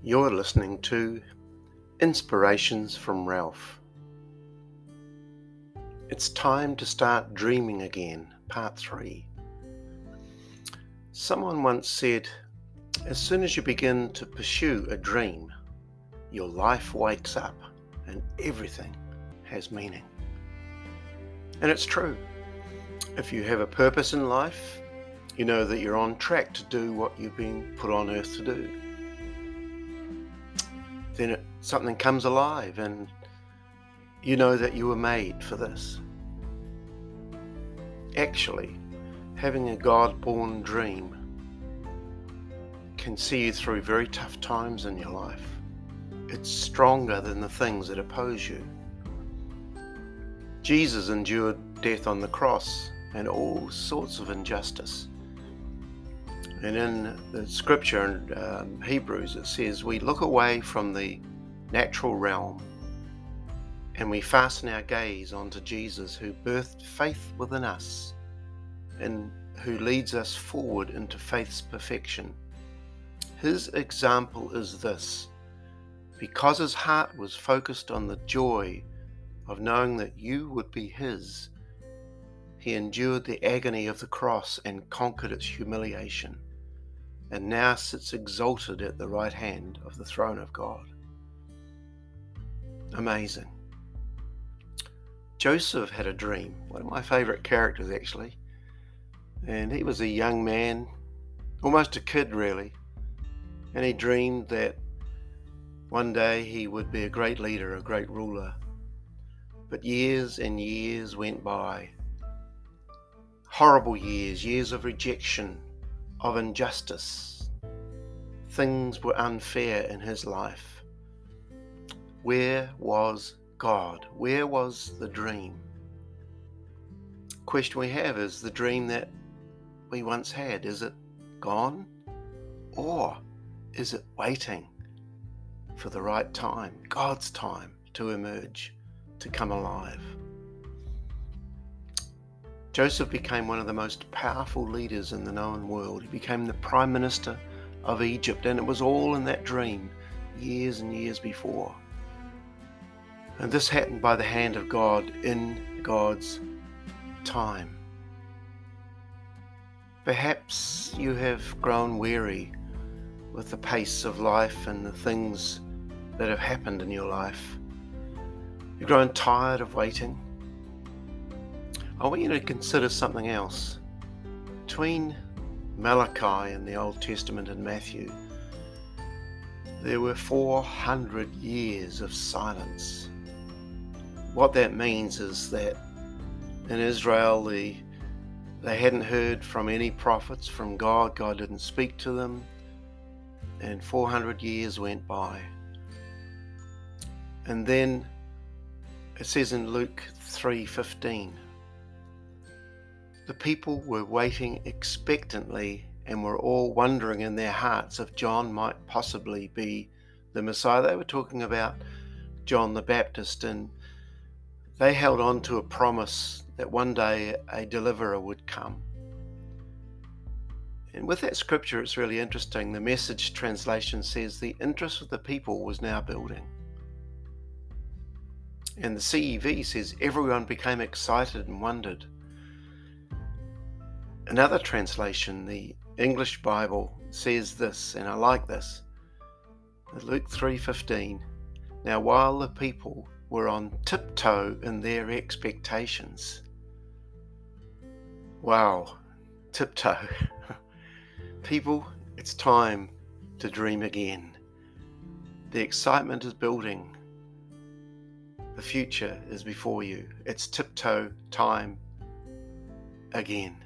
You're listening to Inspirations from Ralph. It's time to start dreaming again, part 3. Someone once said, as soon as you begin to pursue a dream, your life wakes up and everything has meaning. And it's true. If you have a purpose in life, you know that you're on track to do what you've been put on earth to do. Then something comes alive and you know that you were made for this. Actually, having a God-born dream can see you through very tough times in your life. It's stronger than the things that oppose you. Jesus endured death on the cross and all sorts of injustice. And in the scripture in Hebrews, it says, we look away from the natural realm and we fasten our gaze onto Jesus, who birthed faith within us and who leads us forward into faith's perfection. His example is this: because his heart was focused on the joy of knowing that you would be his, he endured the agony of the cross and conquered its humiliation, and now sits exalted at the right hand of the throne of God. Amazing. Joseph had a dream, one of my favorite characters actually, and he was a young man, almost a kid really, and he dreamed that one day he would be a great leader, a great ruler. But years and years went by, horrible years of rejection, of injustice. Things were unfair in his life. Where was God? Where was the dream? The question we have is, the dream that we once had, is it gone? Or is it waiting for the right time, God's time, to emerge, to come alive? Joseph became one of the most powerful leaders in the known world. He became the Prime Minister of Egypt, and it was all in that dream years and years before. And this happened by the hand of God in God's time. Perhaps you have grown weary with the pace of life and the things that have happened in your life. You've grown tired of waiting. I want you to consider something else. Between Malachi in the Old Testament and Matthew, there were 400 years of silence. What that means is that in Israel, they hadn't heard from any prophets from God. God didn't speak to them, and 400 years went by. And then it says in Luke 3:15, the people were waiting expectantly and were all wondering in their hearts if John might possibly be the Messiah. They were talking about John the Baptist, and they held on to a promise that one day a deliverer would come. And with that scripture, it's really interesting. The Message translation says the interest of the people was now building. And the CEV says everyone became excited and wondered. Another translation, the English Bible, says this, and I like this. Luke 3:15. Now while the people were on tiptoe in their expectations. Wow, tiptoe. People, it's time to dream again. The excitement is building. The future is before you. It's tiptoe time again.